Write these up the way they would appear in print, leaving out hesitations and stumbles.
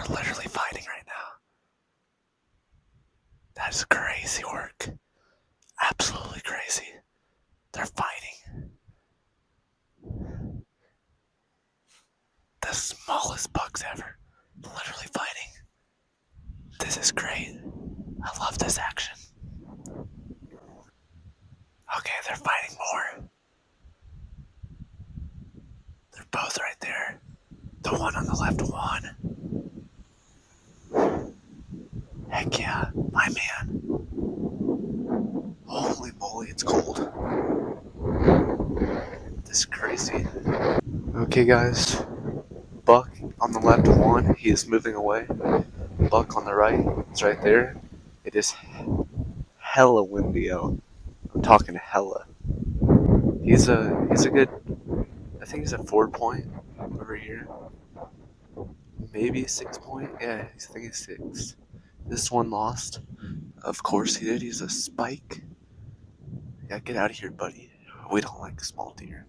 They're literally fighting right now. That's crazy work. Absolutely crazy. They're fighting. The smallest bugs ever. Literally fighting. This is great. I love this action. Okay, they're fighting more. They're both right there. The one on the left won. Heck yeah, my man. Holy moly, it's cold. This is crazy. Okay, guys. Buck on the left won. He is moving away. Buck on the right. It's right there. It is hella windy out. I'm talking hella. He's a good. I think he's a 4 point over here. Maybe a 6 point. Yeah, I think he's 6. This one lost. Of course he did. He's a spike. Yeah, get out of here, buddy. We don't like small deer.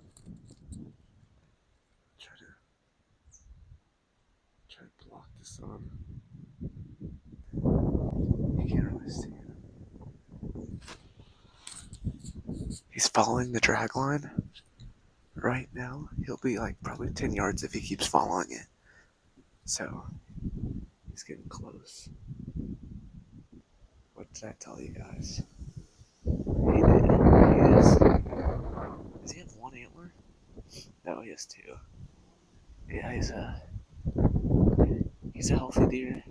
Try to block the sun. You can't really see him. He's following the drag line right now. He'll be like probably 10 yards if he keeps following it. So he's getting close. What did I tell you guys? He did. He is. Does he have one antler? No, he has 2. Yeah, he's a healthy deer.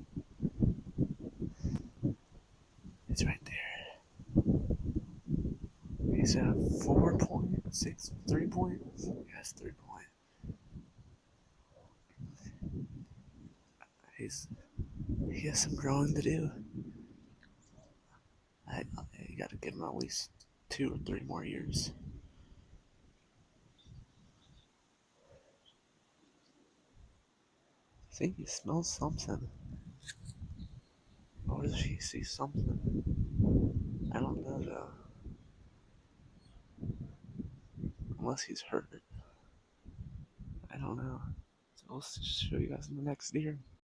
He's right there. He's a 4.6, 3 points. Yes, 3 point. He has some growing to do. I gotta give him at least 2 or 3 more years. I think he smells something. Or does he see something? I don't know though. Unless he's hurt. I don't know. So I'll show you guys in the next deer.